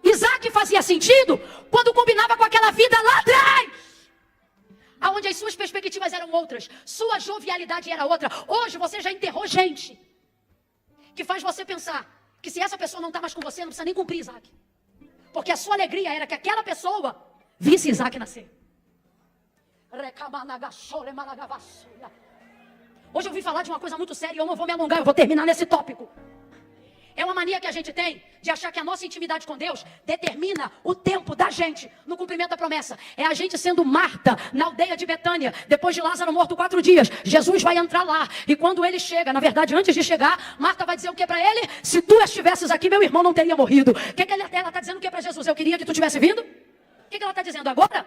Isaac fazia sentido quando combinava com aquela vida lá atrás, aonde as suas perspectivas eram outras, sua jovialidade era outra. Hoje você já enterrou gente que faz você pensar que se essa pessoa não está mais com você, não precisa nem cumprir Isaac. Porque a sua alegria era que aquela pessoa visse Isaac nascer. Hoje eu vim falar de uma coisa muito séria e eu não vou me alongar, eu vou terminar nesse tópico. É uma mania que a gente tem de achar que a nossa intimidade com Deus determina o tempo da gente no cumprimento da promessa. É a gente sendo Marta na aldeia de Betânia, depois de Lázaro morto 4 dias. Jesus vai entrar lá e quando ele chega, na verdade antes de chegar, Marta vai dizer o que para ele? Se tu estivesses aqui, meu irmão não teria morrido. O que ela está dizendo o que para Jesus? Eu queria que tu tivesse vindo? O que ela está dizendo agora?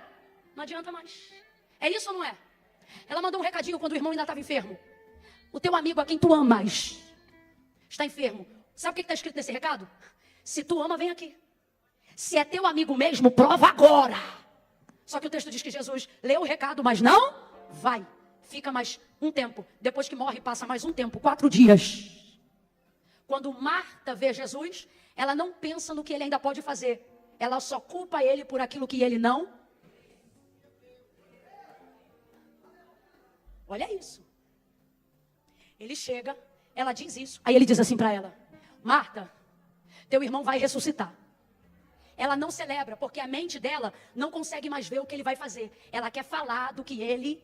Não adianta mais. É isso ou não é? Ela mandou um recadinho quando o irmão ainda estava enfermo. O teu amigo a quem tu amas está enfermo. Sabe o que está escrito nesse recado? Se tu ama, vem aqui. Se é teu amigo mesmo, prova agora. Só que o texto diz que Jesus leu o recado, mas não vai. Fica mais um tempo. Depois que morre, passa mais um tempo, 4 dias. Quando Marta vê Jesus, ela não pensa no que ele ainda pode fazer. Ela só culpa ele por aquilo que ele não. Olha isso. Ele chega, ela diz isso. Aí ele diz assim para ela: Marta, teu irmão vai ressuscitar. Ela não celebra, porque a mente dela não consegue mais ver o que ele vai fazer. Ela quer falar do que ele...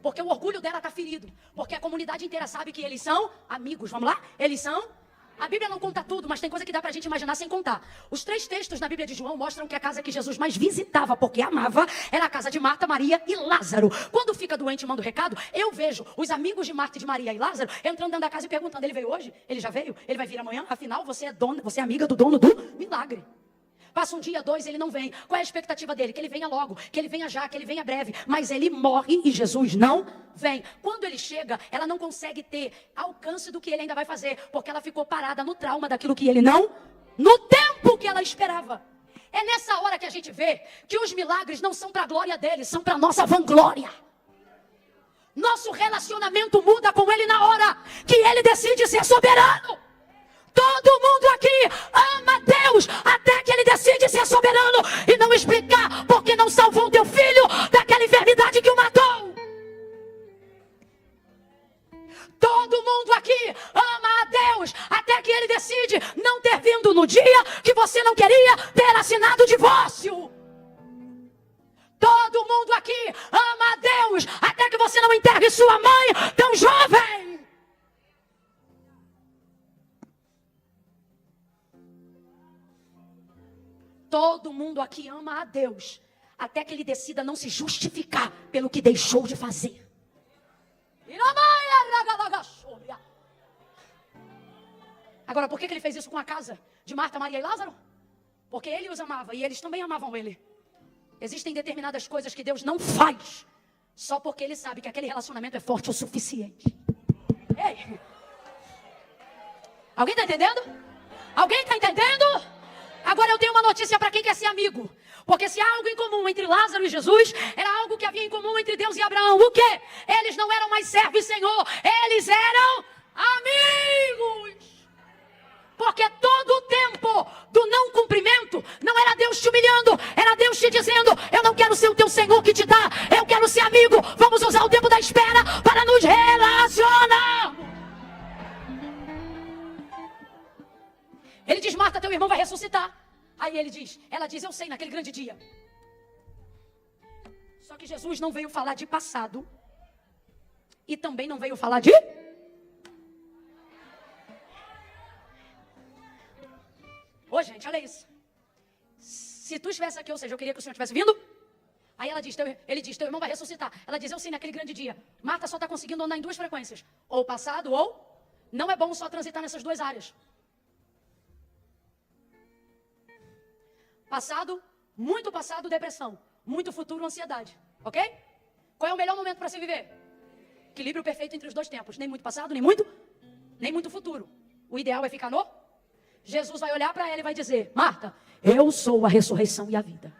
Porque o orgulho dela está ferido. Porque a comunidade inteira sabe que eles são amigos. Vamos lá? Eles são... A Bíblia não conta tudo, mas tem coisa que dá pra gente imaginar sem contar. Os 3 textos na Bíblia de João mostram que a casa que Jesus mais visitava, porque amava, era a casa de Marta, Maria e Lázaro. Quando fica doente e manda o recado, eu vejo os amigos de Marta, de Maria e Lázaro entrando dentro da casa e perguntando: ele veio hoje? Ele já veio? Ele vai vir amanhã? Afinal, você é amiga do dono do milagre. Passa um dia, 2, ele não vem. Qual é a expectativa dele? Que ele venha logo, que ele venha já, que ele venha breve. Mas ele morre e Jesus não vem. Quando ele chega, ela não consegue ter alcance do que ele ainda vai fazer, porque ela ficou parada no trauma daquilo que ele não, no tempo que ela esperava. É nessa hora que a gente vê que os milagres não são para a glória dele, são para a nossa vanglória. Nosso relacionamento muda com Ele na hora que Ele decide ser soberano. Todo mundo aqui ama Deus até que Ele decide ser soberano e não explicar porque não salvou o teu filho daquela enfermidade que o matou. Todo mundo aqui ama a Deus até que Ele decide não ter vindo no dia que você não queria ter assinado o divórcio. Todo mundo aqui ama a Deus até que você não enterre sua mãe tão jovem. Todo mundo aqui ama a Deus até que Ele decida não se justificar pelo que deixou de fazer. Agora, por que Ele fez isso com a casa de Marta, Maria e Lázaro? Porque Ele os amava e eles também amavam Ele. Existem determinadas coisas que Deus não faz só porque Ele sabe que aquele relacionamento é forte o suficiente. Ei! Alguém está entendendo? Alguém está entendendo? Agora eu tenho uma notícia para quem quer ser amigo. Porque se há algo em comum entre Lázaro e Jesus, era algo que havia em comum entre Deus e Abraão. O quê? Eles não eram mais servos e senhor, eles eram amigos. Porque todo o tempo do não cumprimento não era Deus te humilhando, era Deus te dizendo: eu não quero ser o teu senhor que te dá, eu quero ser amigo. Vamos usar o tempo da espera para nos relacionar. Ele diz: Marta, teu irmão vai ressuscitar. Aí ela diz: eu sei, naquele grande dia. Só que Jesus não veio falar de passado e também não veio falar de... Ô, gente, olha isso. Se tu estivesse aqui, ou seja, eu queria que o Senhor tivesse vindo. Aí ele diz: teu irmão vai ressuscitar. Ela diz: eu sei, naquele grande dia. Marta só está conseguindo andar em duas frequências. Ou passado ou... Não é bom só transitar nessas duas áreas. Passado, muito passado, depressão. Muito futuro, ansiedade. Ok? Qual é o melhor momento para se viver? Equilíbrio perfeito entre os dois tempos. Nem muito passado, nem muito futuro. O ideal é ficar no... Jesus vai olhar para ela e vai dizer: Marta, eu sou a ressurreição e a vida.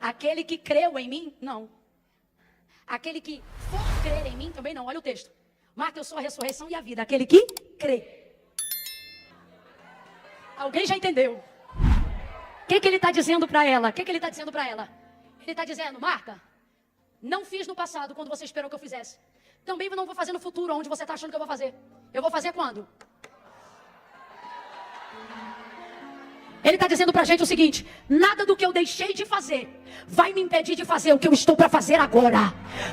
Aquele que creu em mim, não. Aquele que for crer em mim, também não. Olha o texto. Marta, eu sou a ressurreição e a vida. Aquele que crê. Alguém já entendeu? O que ele está dizendo para ela? O que ele está dizendo para ela? Ele está dizendo: Marta, não fiz no passado quando você esperou que eu fizesse. Também não vou fazer no futuro onde você está achando que eu vou fazer. Eu vou fazer quando? Ele está dizendo para a gente o seguinte: nada do que eu deixei de fazer vai me impedir de fazer o que eu estou para fazer agora.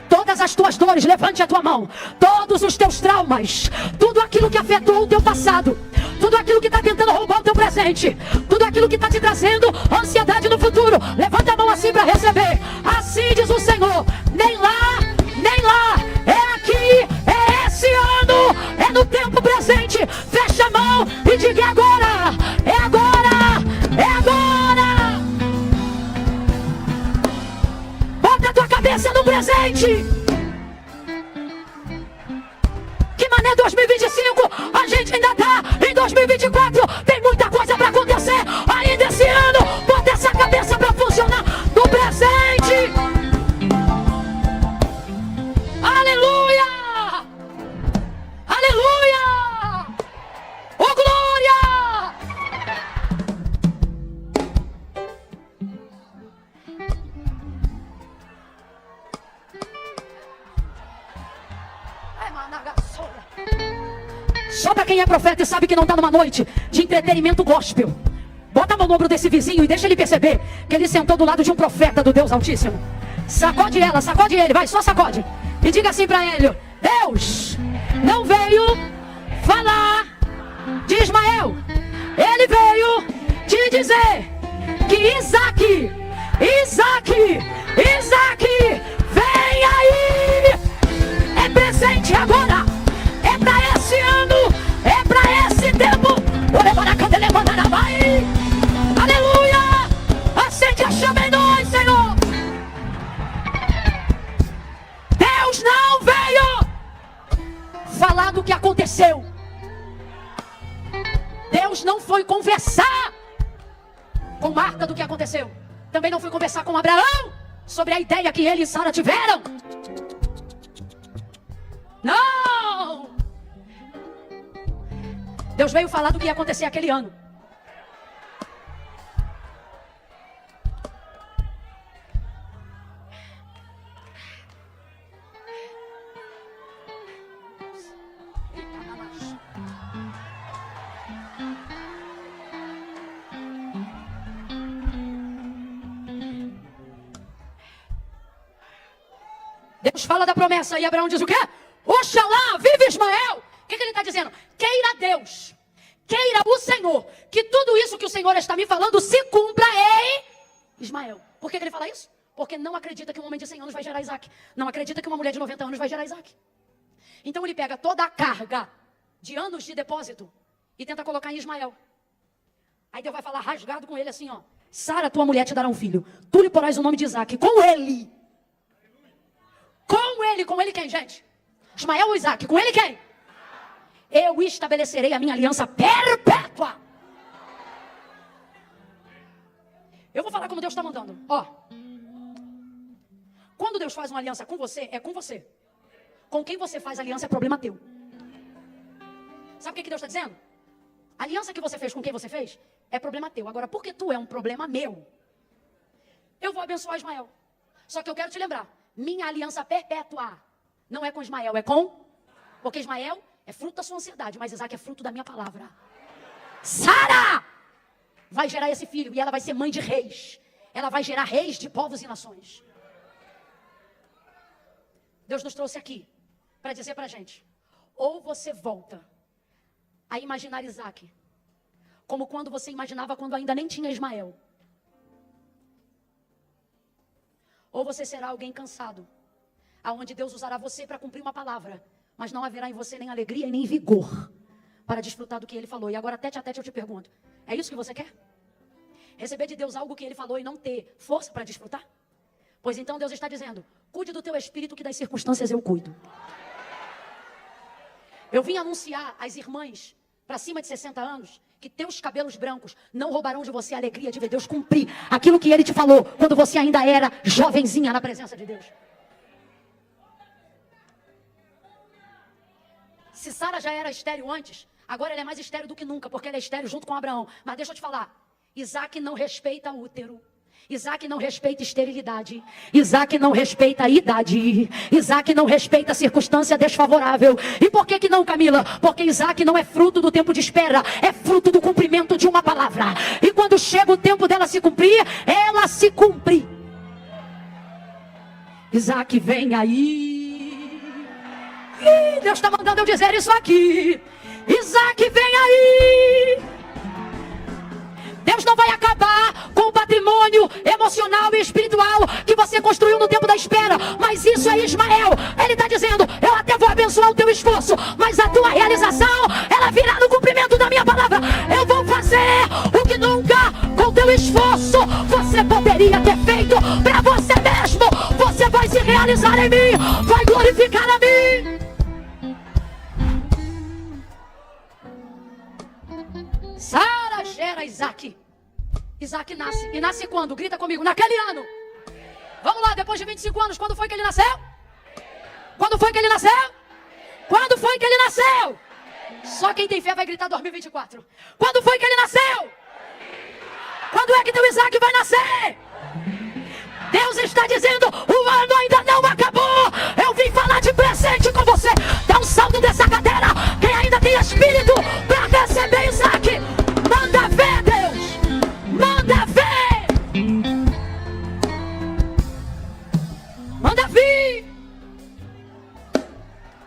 Todas as tuas dores, levante a tua mão. Todos os teus traumas, tudo aquilo que afetou o teu passado, tudo aquilo que está tentando roubar o teu presente, tudo aquilo que está te trazendo ansiedade no futuro, levanta a mão assim para receber. Assim diz o Senhor: nem lá, nem lá, é aqui, é esse ano, é no tempo presente. Fecha a mão e diga: é agora, é agora, é agora. Bota a tua cabeça no presente. Que mané 2025, a gente ainda tá em 2024, tem muita coisa pra acontecer ainda esse ano. Bota essa cabeça pra funcionar no presente. Aleluia! Aleluia! Oh, glória! Só para quem é profeta e sabe que não está numa noite de entretenimento gospel. Bota a mão no ombro desse vizinho e deixa ele perceber que ele sentou do lado de um profeta do Deus Altíssimo. Sacode ela, sacode ele, vai, só sacode. E diga assim para ele: Deus não veio falar de Ismael. Ele veio te dizer que Isaac, vem aí. É presente agora. É pra esse ano, é pra esse tempo. Aleluia! Acende a chama em nós, Senhor. Deus não veio falar do que aconteceu. Deus não foi conversar com Marta do que aconteceu. Também não foi conversar com Abraão sobre a ideia que ele e Sara tiveram. Não! Deus veio falar do que ia acontecer aquele ano. Deus fala da promessa e Abraão diz o quê? Oxalá, vive Ismael. O que ele está dizendo? Queira Deus, queira o Senhor, que tudo isso que o Senhor está me falando se cumpra em Ismael. Por que ele fala isso? Porque não acredita que um homem de 100 anos vai gerar Isaac. Não acredita que uma mulher de 90 anos vai gerar Isaac. Então ele pega toda a carga de anos de depósito e tenta colocar em Ismael. Aí Deus vai falar rasgado com ele assim, ó. Sara, tua mulher te dará um filho. Tu lhe porás o nome de Isaac. Com ele quem, gente? Ismael ou Isaac? Com ele quem? Eu estabelecerei a minha aliança perpétua. Eu vou falar como Deus está mandando. Ó, quando Deus faz uma aliança com você, é com você. Com quem você faz aliança é problema teu. Sabe o que Deus está dizendo? A aliança que você fez com quem você fez é problema teu. Agora, porque tu é um problema meu, eu vou abençoar Ismael. Só que eu quero te lembrar, minha aliança perpétua não é com Ismael, é com... Porque Ismael é fruto da sua ansiedade, mas Isaac é fruto da minha palavra. Sara vai gerar esse filho e ela vai ser mãe de reis. Ela vai gerar reis de povos e nações. Deus nos trouxe aqui para dizer para a gente, ou você volta a imaginar Isaac como quando você imaginava quando ainda nem tinha Ismael. Ou você será alguém cansado, aonde Deus usará você para cumprir uma palavra, mas não haverá em você nem alegria e nem vigor para desfrutar do que Ele falou. E agora, tete a tete, eu te pergunto, é isso que você quer? Receber de Deus algo que Ele falou e não ter força para desfrutar? Pois então Deus está dizendo, cuide do teu espírito que das circunstâncias eu cuido. Eu vim anunciar às irmãs para cima de 60 anos que teus cabelos brancos não roubarão de você a alegria de ver Deus cumprir aquilo que Ele te falou quando você ainda era jovenzinha na presença de Deus. Se Sara já era estéril antes, agora ela é mais estéril do que nunca, porque ela é estéril junto com Abraão. Mas deixa eu te falar, Isaac não respeita útero. Isaac não respeita esterilidade. Isaac não respeita a idade. Isaac não respeita a circunstância desfavorável. E por que não, Camila? Porque Isaac não é fruto do tempo de espera, é fruto do cumprimento de uma palavra. E quando chega o tempo dela se cumprir, ela se cumpre. Isaac vem aí. Ih, Deus está mandando eu dizer isso aqui. Isaac vem aí. Deus não vai acabar com o patrimônio emocional e espiritual que você construiu no tempo da espera. Mas isso é Ismael. Ele está dizendo, eu até vou abençoar o teu esforço, mas a tua realização, ela virá no cumprimento da minha palavra. Eu vou fazer o que nunca com o teu esforço você poderia ter feito para você mesmo. Você vai se realizar em mim, vai glorificar a mim. Sara gera Isaac. Isaac nasce. E nasce quando? Grita comigo. Naquele ano. Vamos lá, depois de 25 anos. Quando foi que ele nasceu? Quando foi que ele nasceu? Quando foi que ele nasceu? Só quem tem fé vai gritar 2024. Quando foi que ele nasceu? Quando é que teu Isaac vai nascer? Deus está dizendo, o ano ainda não acabou. Eu vim falar de presente com você. Dá um salto dessa cadeira. Quem ainda tem espírito para receber Isaac, manda ver, Deus. Manda ver. Manda vir.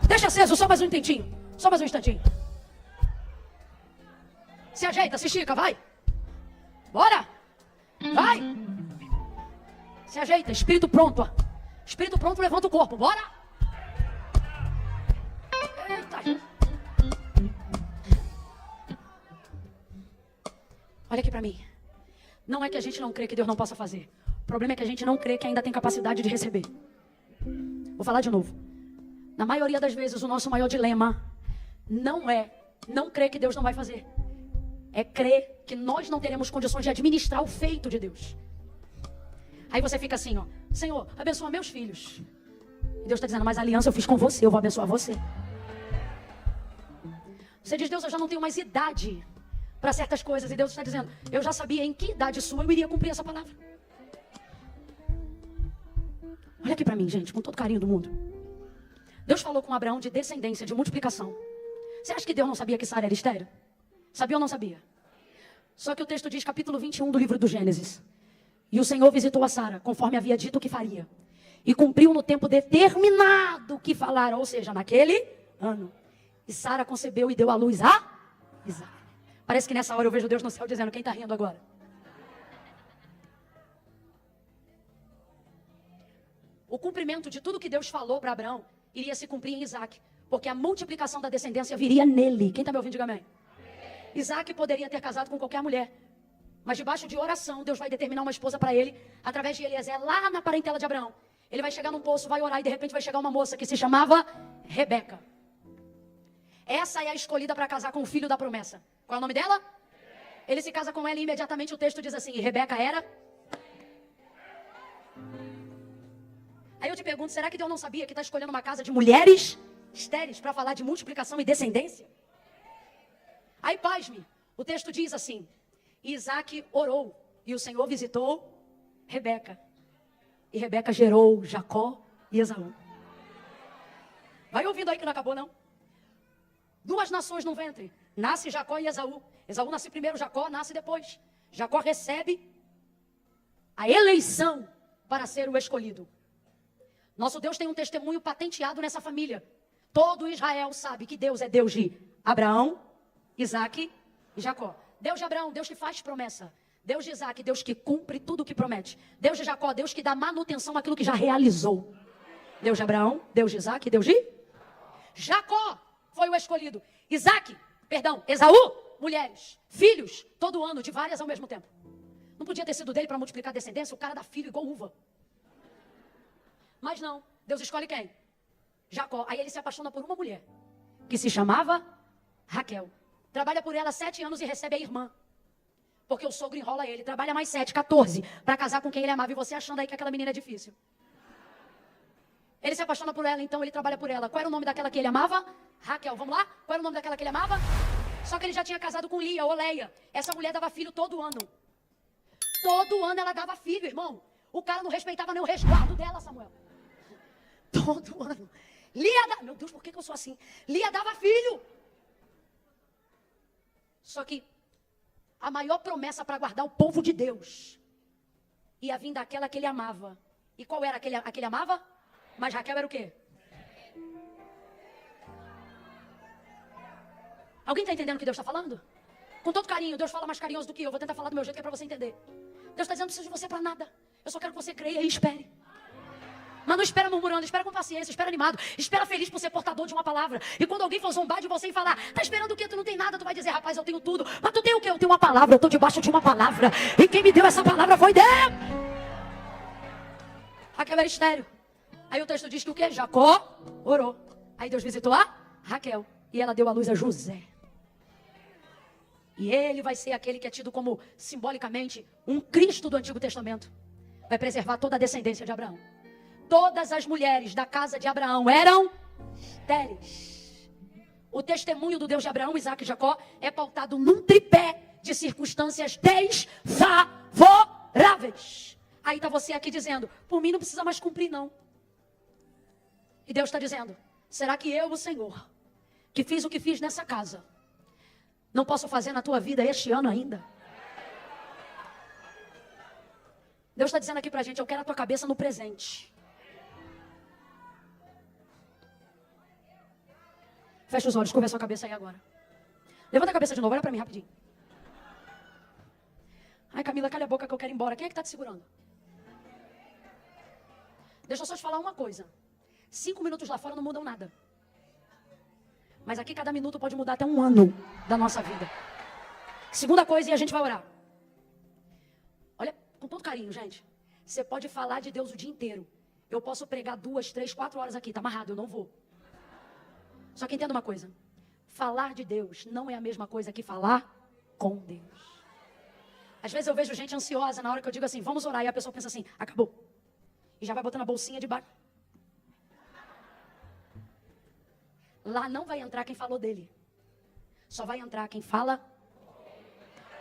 Deixa aceso, só mais um instantinho. Só mais um instantinho. Se ajeita, se estica, vai. Bora. Vai. Se ajeita, espírito pronto. Espírito pronto, levanta o corpo, bora. Eita. Olha aqui pra mim. Não é que a gente não crê que Deus não possa fazer. O problema é que a gente não crê que ainda tem capacidade de receber. Vou falar de novo. Na maioria das vezes, o nosso maior dilema não crer que Deus não vai fazer. É crer que nós não teremos condições de administrar o feito de Deus. Aí você fica assim, ó, Senhor, abençoa meus filhos. Deus está dizendo, mas a aliança eu fiz com você, eu vou abençoar você. Você diz, Deus, eu já não tenho mais idade para certas coisas. E Deus está dizendo, eu já sabia em que idade sua eu iria cumprir essa palavra. Olha aqui para mim, gente, com todo carinho do mundo. Deus falou com Abraão de descendência, de multiplicação. Você acha que Deus não sabia que Sara era estéril? Sabia ou não sabia? Só que o texto diz, capítulo 21 do livro do Gênesis. E o Senhor visitou a Sara, conforme havia dito que faria. E cumpriu no tempo determinado que falara, ou seja, naquele ano. E Sara concebeu e deu à luz a Isaac. Parece que nessa hora eu vejo Deus no céu dizendo, quem está rindo agora? O cumprimento de tudo que Deus falou para Abraão iria se cumprir em Isaac. Porque a multiplicação da descendência viria nele. Quem está me ouvindo, diga amém. Isaac poderia ter casado com qualquer mulher. Mas debaixo de oração, Deus vai determinar uma esposa para ele, através de Eliezer, lá na parentela de Abraão. Ele vai chegar num poço, vai orar e de repente vai chegar uma moça que se chamava Rebeca. Essa é a escolhida para casar com o filho da promessa. Qual é o nome dela? Ele se casa com ela e imediatamente o texto diz assim, e Rebeca era... Aí eu te pergunto, será que Deus não sabia que está escolhendo uma casa de mulheres estéreis para falar de multiplicação e descendência? Aí, pasme, o texto diz assim, Isaac orou e o Senhor visitou Rebeca. E Rebeca gerou Jacó e Esaú. Vai ouvindo aí que não acabou, não? Duas nações no ventre. Nasce Jacó e Esaú. Esaú nasce primeiro, Jacó nasce depois. Jacó recebe a eleição para ser o escolhido. Nosso Deus tem um testemunho patenteado nessa família. Todo Israel sabe que Deus é Deus de Abraão, Isaac e Jacó. Deus de Abraão, Deus que faz promessa. Deus de Isaac, Deus que cumpre tudo o que promete. Deus de Jacó, Deus que dá manutenção àquilo que já realizou. Deus de Abraão, Deus de Isaac, Deus de Jacó foi o escolhido. Esaú, mulheres, filhos, todo ano, de várias ao mesmo tempo. Não podia ter sido dele para multiplicar a descendência, o cara dá filho igual uva. Mas não, Deus escolhe quem? Jacó. Aí ele se apaixona por uma mulher, que se chamava Raquel. Trabalha por ela 7 anos e recebe a irmã. Porque o sogro enrola ele. Trabalha mais 7, 14, para casar com quem ele amava. E você achando aí que aquela menina é difícil. Ele se apaixona por ela, então ele trabalha por ela. Qual era o nome daquela que ele amava? Raquel. Vamos lá? Qual era o nome daquela que ele amava? Só que ele já tinha casado com Lia, ou Leia. Essa mulher dava filho todo ano. Todo ano ela dava filho, irmão. O cara não respeitava nem o resguardo dela, Samuel. Todo ano. Meu Deus, por que eu sou assim? Lia dava filho. Só que a maior promessa para guardar o povo de Deus ia vir daquela que ele amava. E qual era aquele que ele amava? Mas Raquel era o quê? Alguém está entendendo o que Deus está falando? Com todo carinho, Deus fala mais carinhoso do que eu. Vou tentar falar do meu jeito que é para você entender. Deus está dizendo, não preciso de você para nada. Eu só quero que você creia e espere. Mas não espera murmurando, espera com paciência, espera animado, espera feliz por ser portador de uma palavra. E quando alguém for zombar de você e falar, tá esperando o quê? Tu não tem nada, tu vai dizer, rapaz, eu tenho tudo. Mas tu tem o quê? Eu tenho uma palavra, eu estou debaixo de uma palavra. E quem me deu essa palavra foi Deus. Raquel era estéril. Aí o texto diz que o quê? Jacó orou. Aí Deus visitou a Raquel. E ela deu à luz a José. E ele vai ser aquele que é tido como, simbolicamente, um Cristo do Antigo Testamento. Vai preservar toda a descendência de Abraão. Todas as mulheres da casa de Abraão eram estéreis. O testemunho do Deus de Abraão, Isaac e Jacó é pautado num tripé de circunstâncias desfavoráveis. Aí está você aqui dizendo, por mim não precisa mais cumprir não. E Deus está dizendo, será que eu, o Senhor, que fiz o que fiz nessa casa, não posso fazer na tua vida este ano ainda? Deus está dizendo aqui pra gente, eu quero a tua cabeça no presente. Fecha os olhos, curva a sua cabeça aí agora. Levanta a cabeça de novo, olha pra mim rapidinho. Ai, Camila, calha a boca que eu quero ir embora. Quem é que tá te segurando? Deixa eu só te falar uma coisa. 5 minutos lá fora não mudam nada. Mas aqui cada minuto pode mudar até 1 ano da nossa vida. Segunda coisa, e a gente vai orar. Olha, com todo carinho, gente. Você pode falar de Deus o dia inteiro. Eu posso pregar 2, 3, 4 horas aqui. Tá amarrado, eu não vou. Só que entenda uma coisa. Falar de Deus não é a mesma coisa que falar com Deus. Às vezes eu vejo gente ansiosa na hora que eu digo assim, vamos orar. E a pessoa pensa assim, acabou. E já vai botando a bolsinha de baixo. Lá não vai entrar quem falou dele. Só vai entrar quem fala.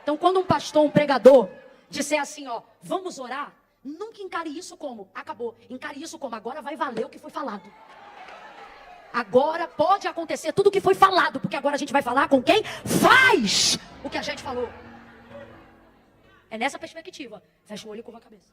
Então, quando um pastor, um pregador, disser assim, ó, vamos orar, nunca encare isso como, acabou. Encare isso como, agora vai valer o que foi falado. Agora pode acontecer tudo o que foi falado, porque agora a gente vai falar com quem faz o que a gente falou. É nessa perspectiva. Fecha o olho e curva a cabeça.